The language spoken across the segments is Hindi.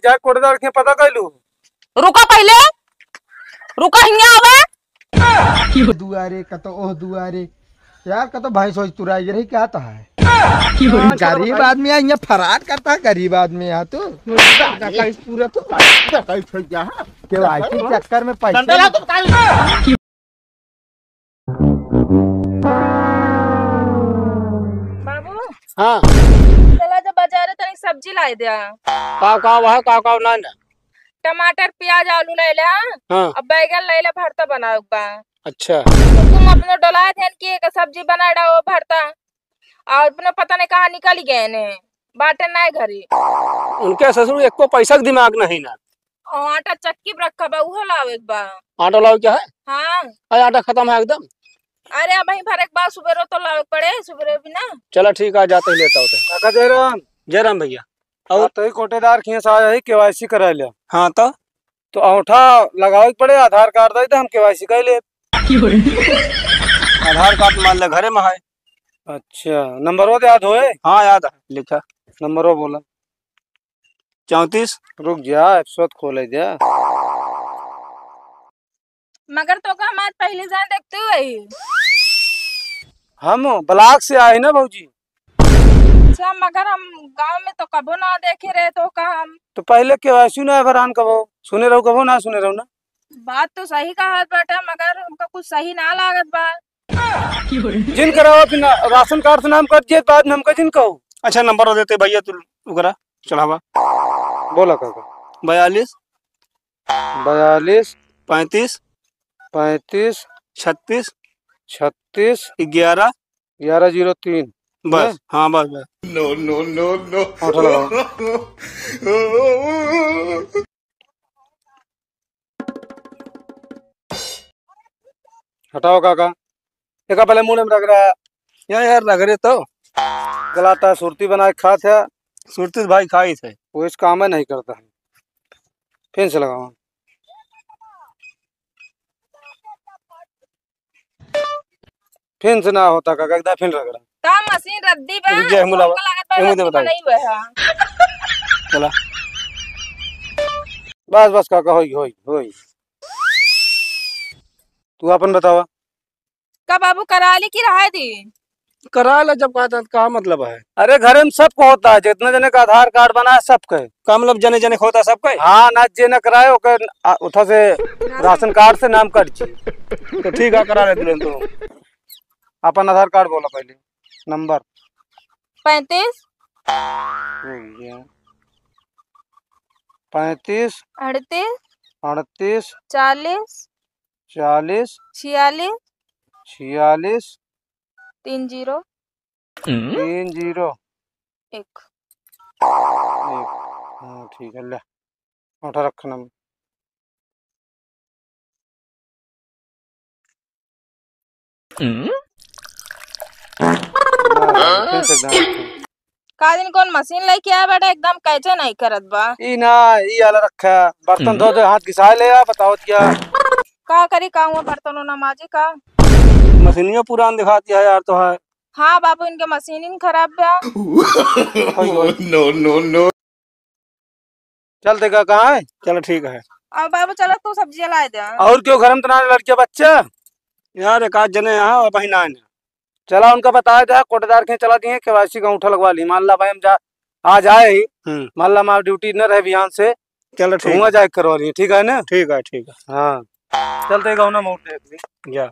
जा कोटेदार के पता कैलू। रुका पहले, रुका हिंगा आवे दुआरे का तो ओह दुआरे यार का तो भाई सोच तुराई रही क्या तो है गरीब आदमी यहाँ फरार करता है। गरीब आदमी यहाँ तो पूरा तो केवाईसी चक्कर में पैसे। बाबू हाँ चला जब बाजार तनी सब्जी लाई दिया। का वह का ना ना। टमाटर प्याज आलू ले ले। हाँ अब बैगन ले ले भरता बनाओ बा। अच्छा तो तुम अपने डोला ध्यान की एक सब्जी बना डाओ भरता और अपने पता नहीं कहाँ निकल गए ने बाटे ना घरे। उनके ससुर एक को पैसा का दिमाग नहीं ना। और आटा चक्की पर रखा बा उहो लाओ एक बा। आटा लाओ क्या है? हाँ अरे आटा खत्म है एकदम। अरे अब भर एक बार सुबह तो लाओ पड़े सुबह भी ना। चलो ठीक है जाते ही लेता होते। काका जयराम। जयराम भैया। और तो ही कोटेदार खेस आया है केवाईसी करा लिया। हाँ तो अंगूठा लगावे के पड़े आधार कार्ड दे हम केवाईसी कर ले। आधार कार्ड मान ले घरे में है। अच्छा नंबर वो याद होए? हाँ याद है लिखा। नंबर वो बोला 34। रुक जा एप्सोत खोले जा। मगर तो का हमारे पहले जान देखते हुए हम ब्लॉक से आए ना भौजी। अच्छा मगर हम गांव में तो कबो ना देखे रहे तो का हम तो पहले केवाईसी ना भरान कबो सुने रहो कबो ना सुने रहो ना। बात तो सही कहा बेटा मगर हमको कुछ सही ना लागत बा। जिन करावा फिर राशन कार्ड से नाम कट जाए बाद में हमका जिन कहो। अच्छा नंबर देते भैया तू उगरा चढ़ावा। बोला काका 42 42 35 35 36 36 11 1103 बस। हाँ बस बस। अंगूठा लगाओ। हटाओ काका एक पहले मुंह में रख रहा है यार लग रहे तो गलाता सुरती बना के खा था। सुरती भाई खाई थे वो इस काम में नहीं करता है। फिर से लगाओ। फिर से ना होता काका एकदम फिर रख रहा। ता मशीन रद्दी बा रुक जा, मुलावा। हमको लागत बा ये मुझे रद्दी बताओ। बनाई हुए है। चला बस बस काका होई होई होई। तू अपन बतावा। का बाबू कराली की रहा दी करा ला जब कहा मतलब है। अरे घर में सबको होता है जितने जने का आधार कार्ड बना है सबके। का मतलब जने जने होता सबका। हाँ ना जे न कराए ओके उठा से राशन कार्ड से नाम कट जी। तो ठीक है करा ले तुरंत तो। अपन आधार कार्ड बोला पहले नंबर 35 35 38 38 40 40 46 46 30 30 1। हाँ ठीक है ले उठा रखना। का दिन कौन मशीन लेके आया बेटा एकदम कैसे नहीं करत बा। ई ना ई आला रखा बर्तन धो दे हाथ घिसा ले आ बताओ क्या का करी का हुआ बर्तनों नमाजी का मशीनिया पुरान दिखाती है यार तो है। हाँ बाबू इनके मशीन इन खराब बा। नो चल देगा कहाँ है। चलो ठीक है। अब बाबू चलो तू सब्जी ला दे। और क्यों घर में तना लड़के बच्चा यार एक आध जने यहाँ वही ना है। चला उनका बताया था कोटेदार के चला दिए केवाईसी का अंगूठा लगवा ली। मान ला भाई हम जा आज आए ही मान ला हमारा ड्यूटी न रहे बिहान से। चलो ठीक है जाए करवा ली ठीक है ना। ठीक है ठीक है। हाँ चलते गाँव ना मोट जा।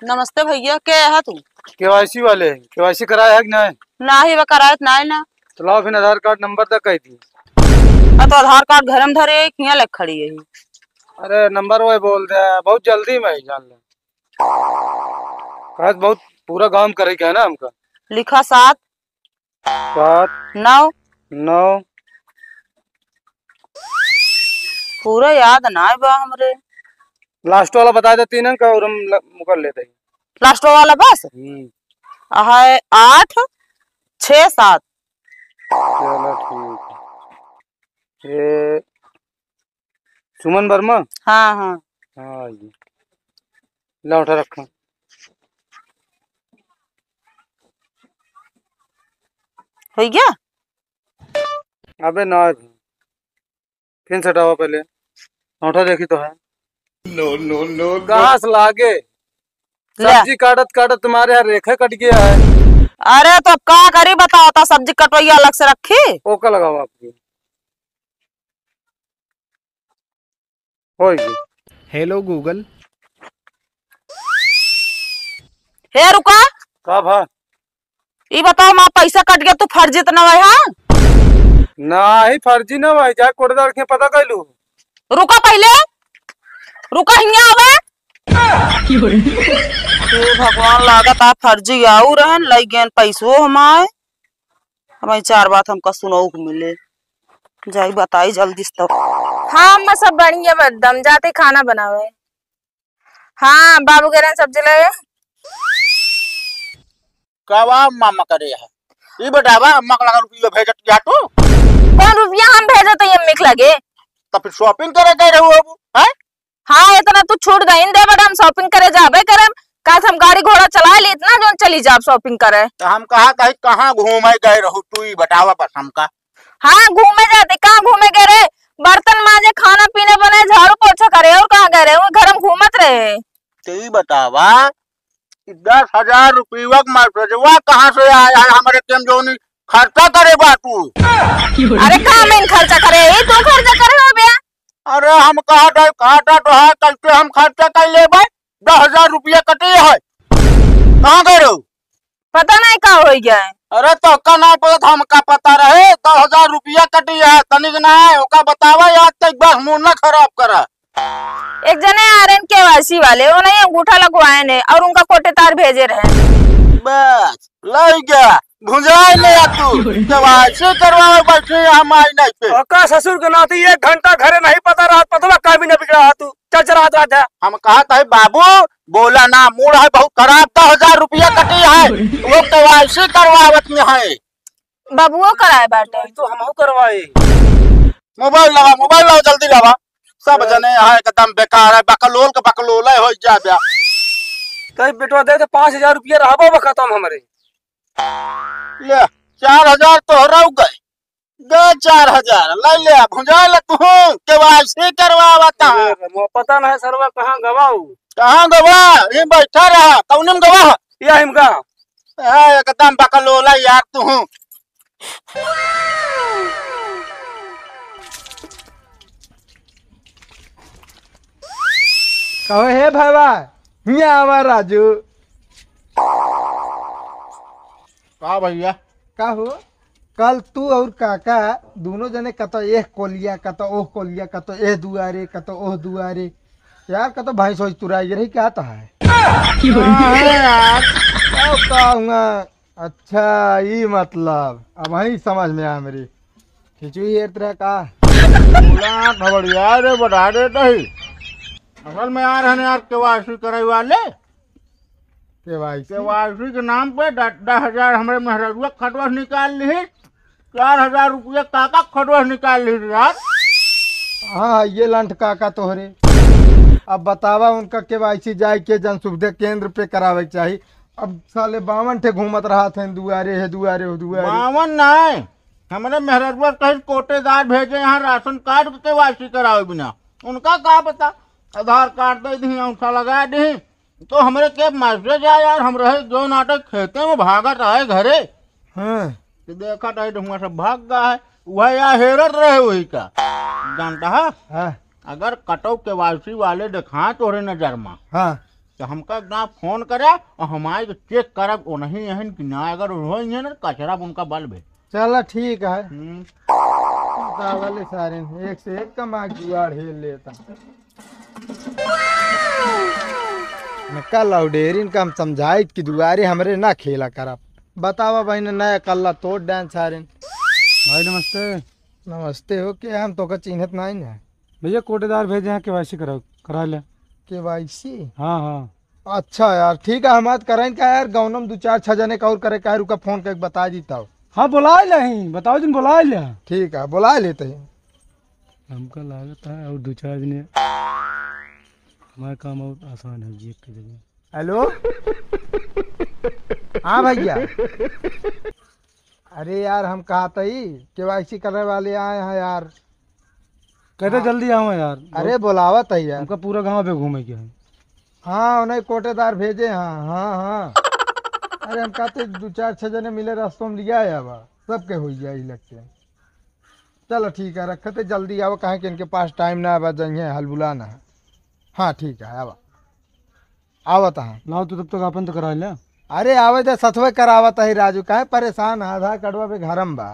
नमस्ते भैया क्या है तू केवाईसी वाले केवाईसी कराया है कि नहीं? ना ही करायत ना ना तो लाओ फिर आधार कार्ड नंबर तक कही थी। तो आधार कार्ड घर में धरे यहाँ लग खड़ी है। अरे नंबर वो बोल दे बहुत जल्दी में ही जान ले बहुत पूरा काम करे क्या है ना हमका। लिखा 7 7 9 9 पूरा याद ना है बा हमरे। लास्ट वाला बता दे 3 अंक और हम मुकर लेते हैं। लास्ट वाला बस है 8 6 7। चलो ठीक है। ये सुमन वर्मा। हाँ हाँ हाँ जी ला उठा रखा। हो गया? अबे ना फिर से हटाओ पहले, अंगूठा देखी तो है। नो कहाँ से लागे, सब्जी काटत काटत तुम्हारे यहाँ रेखा कट गया है। अरे तो अब क्या करी बताओ, तो सब्जी कटवाई अलग से रखी। ओका लगाओ आपकी होगी। Hello Google. हे रुका, का भा ये बताओ माँ पैसा कट गया तो फर्जी तो ना भाई? हाँ ना ही फर्जी ना भाई, जा कोटेदार के पता कर लू। रुका पहले, रुका हिंगा आवे। भगवान लागत आप फर्जी आऊ रहन लई गेन पैसो हमारे। हमारी 4 बात हमका सुनाऊ को मिले, जाई बताई जल्दी से। हाँ अम्मा सब बढ़िया एकदम, जाते खाना बनावे। हाँ बाबू कह रहे हैं सब्जी ले। कवा मामा करे है ये बतावा, अम्मा का लगा रुपया भेजत क्या तो? कौन रुपया हम भेजे तो ये मिक लगे? तो फिर शॉपिंग करे गए रहो अब हैं? हाँ इतना तू छूट गई दे बट हम शॉपिंग करे जाबे करे। का हम गाड़ी घोड़ा चला ली इतना जो चली जाब शॉपिंग करे। तो हम कहा कहीं कहाँ घूमे गए रहो तू ही बतावा बस हमका। हाँ घूमे जाते, कहाँ घूमे गए रे? बर्तन माजे, खाना पीने बने, झाड़ू पोछा करे, और कहाँ गए रहे? घर में घूमत रहे। तो ये बतावा 10,000 रुपया मैसेजवा कहाँ से आया है हमारे टेम जो नहीं खर्चा करे बा तू? अरे कहाँ में खर्चा करे, तू खर्चा करे हो बे? अरे हम कहा तो है कैसे हम खर्चा कर ले भाई? 10,000 रुपया कटे है, कहाँ गए रहो? पता नहीं का हो गया है। अरे तो का ना पता हमका पता रहे, 10,000 रुपया कटी है तनिक ना है ओका बतावा याद तक बस मुंह ना खराब करा। एक जने आरएन केवाईसी वाले वो नहीं अंगूठा लगवाए ने और उनका कोटेदार भेजे रहे। बस लग गया भुंजाई ले तू केवाईसी करवावे बैठे हम आई नहीं पे। का ससुर के नाती 1 घंटा घरे नहीं पता रहा, पता का भी न बिगड़ा तू चल चला था। हम कहा था बाबू बोला ना, मूड है बहुत खराब, 10,000 रुपया कटी है वो केवाईसी करवावत में है। बाबुओ कराए बाटे तो हम करवाए। मोबाइल लावा जल्दी लावा, सब जने है एकदम बेकार है, बकलोल के बकलोल हो जा बया। कहीं बेटवा दे तो 5,000 रुपया रहा खत्म हमारे। ले 4,000 तो रह गए, दे 4,000 ले ले भुंजा ले तू केवाईसी करवावता। पता नहीं सरवा कहाँ गवाऊ, कहाँ गवा? ये बैठा रहा कौन में गवा या हिमका एकदम बकलोला यार तू। कहो हे भाई हिया आवा राजू। का भैया कहो कल तू और काका दोनों जने कतो एक कोलिया कतो ओह कोलिया कतो ए दुआरे कतो ओह दुआरे यार कतो भाई सोच तुराई रही क्या तो है यार कहूँगा। अच्छा ये मतलब अब वही समझ में आया मेरी खिचड़ी एक तरह का खबड़िया रे बढ़ा दे नहीं असल में यार है यार केवाईसी करे वाले केवाईसी के नाम पे 10,000 हमारे महरुआ खटवास निकाल ली, 4,000 रुपया काका खटवास निकाल ली यार। हाँ ये लंठ काका तोहरे। अब बतावा उनका केवाईसी जाए के जन सुविधा केंद्र पे करावे चाहिए। अब साले 52 ठे घूमत रहा थे दुआरे है दुआरे हो दुआरे। 52 नहीं हमारे महरुआ कहीं कोटेदार भेजे यहाँ राशन कार्ड के केवाईसी करावे बिना, उनका क्या पता आधार कार्ड दे दी अंगूठा लगा दी तो हमारे के मैसेज आया यार हम रहे जो नाटक खेते में भागत आए घरे। हाँ तो देखा था ढूंगा सब भाग गया है वह यार हेरत रहे वही का जानता है। हाँ अगर कटो केवाईसी वाले दिखाए तोरे नजर में हाँ तो हमका ना फोन करे और हमारे चेक करब वो नहीं है कि ना, अगर हो ना कचरा उनका बल भे। चलो ठीक है वाले सारे एक से एक कमा जुआड़ हेल लेता। मैं कल डेरिन का हम समझाए कि दुआरे हमरे ना खेला करब। बतावा भाई ने नया कल्ला तोड़ डांस सारे। भाई नमस्ते। नमस्ते हो के हम तो का चिन्हत नहीं ना भैया कोटेदार भेजे हैं केवाईसी करा ले। केवाईसी हाँ हाँ अच्छा यार ठीक है हम आज कराइन का यार गौनम 2-4-6 जने का और करे का रुका फोन करके बता देता हूँ। हाँ बुला ले, बताओ जिन बुला ले। ठीक है बुला लेते हैं। हमका लागत है और 2-4 दिन हमारा काम और आसान है जी की जगह। हेलो हाँ भैया अरे यार हम कहा था ही KYC करने वाले आए हैं यार। कहते जल्दी आओ यार। अरे बुलावा था यार। हमका पूरा गांव पे घूमे के है। हाँ उन्हें कोटेदार भेजे। हाँ हाँ हाँ। अरे हम कहते 2-4-6 जने मिले रास्तों में लिया है अब सबके हो जाए लगते हैं। चलो ठीक है रखते जल्दी आओ कहें कि इनके पास टाइम ना अब जाइए हल बुलाना है। हाँ ठीक है अब आवत हाँ। लाओ तो तब तक अपन तो करा ले। अरे आवे तो सतवे करावत है राजू काहे परेशान है। आधार कार्डवा पे घरम बा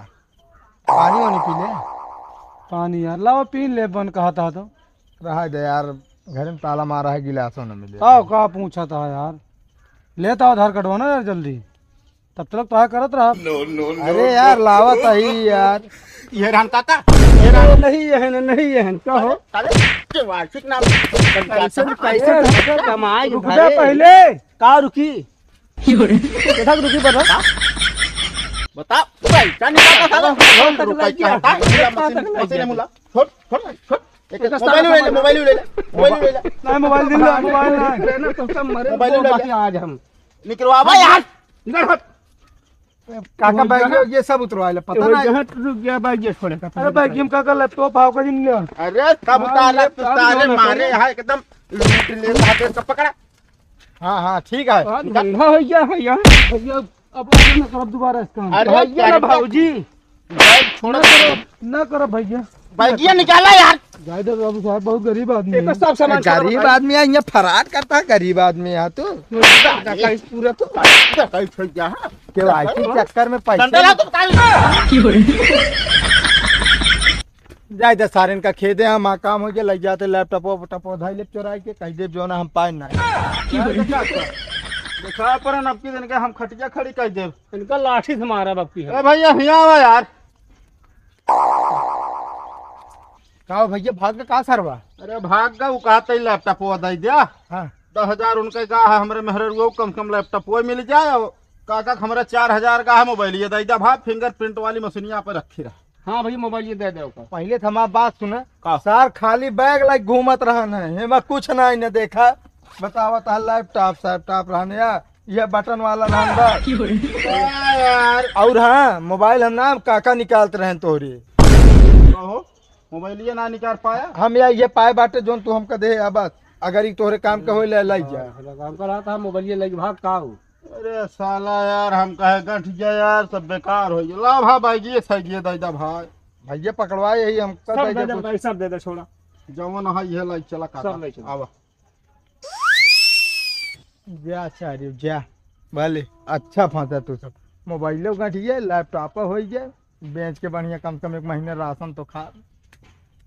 पानी वानी पी ले। पानी यार लाओ पी ले बन कहा था तो। रहा दे यार घर में ताला मारा है गिलासों न मिले। आओ कहा पूछा था यार। लेता आधार कार्डवा ना यार जल्दी। तब तक तो करत रहा। अरे यार लावत ही यार। ये रहन काका नहीं है नहीं है क्या हो। वार्षिक नाम पैसे कमाए पहले का रुकी रुकी बता पैसा निकाला रुपए क्या पैसे नहीं मिला छोड़ छोड़ छोड़ मोबाइल ले ले मोबाइल दिल मोबाइल मोबाइल आज हम निकलवा यार काका बैग ये सब उतरवा ले पता ना रुक गया बैग ये छोड़े। अरे बैग हम काका लैपटॉप आओ का जिन अरे सब उतारे पिस्तारे मारे है एकदम लूट ले हाथे सब पकड़ा। हाँ हाँ ठीक है धंधा हो गया भैया भैया अब ना करो दोबारा इसका। अरे भैया भाऊजी बैग छोड़ ना करो भैया बैगिया निकाला यार। जायदा बाबू साहब बहुत गरीब आदमी है। सब सामान गरीब आदमी है यहाँ फरार करता है गरीब आदमी यहाँ तो पूरा तो कहीं छोड़ गया है KYC चक्कर में पैसे डंडा ला तो जाए दे सारे इनका खेदे हम काम हो गया लग जाते लैपटॉप वैपटॉप धाई ले चोराई के कहीं दे जो ना हम पाए ना दिखा पर अब की दिन के हम खटिया खड़ी कर दे इनका लाठी से मारा बाप की है। अरे भैया हिया आवा यार। कहा भैया भाग का सरवा। अरे भाग गए कहते लैपटॉप वो दे दिया। हाँ 10,000 उनके का है हमारे मेहर वो कम से कम लैपटॉप वो मिल जाए। काका हमारा 4,000 का है मोबाइल ये दे दिया भाई फिंगरप्रिंट वाली मशीन यहाँ पे रखी रहा। हाँ भैया मोबाइल ये दे दे पहले तो हमारा बात सुने का? सर खाली बैग लाइक घूमत रहन है हेमा कुछ ना इन्हें देखा बतावत है लैपटॉप लैपटॉप रहने ये बटन वाला रहन बा यार और हाँ मोबाइल हम ना काका निकालते रहे तोहरी मोबाइल ये ना निकाल पाया। हम ये पाए बाटे जोन तू हमका दे अब अगर तोहरे काम के हो ले जा काम कर रहा था मोबाइल ये लग भाग का हो। अरे साला यार हम कहे गंठ गया यार सब बेकार हो गया। ला भा भाई ये सही ये दादा भाई भैया पकड़वाए यही हम सब दे दे छोड़ा जवन है ये लाई चला का सब ले चला। आवा जा चारियो जा भले अच्छा फंसा तू सब मोबाइलो गंठ गया लैपटॉप हो गया बेच के बढ़िया कम से कम 1 महीने राशन तो खा।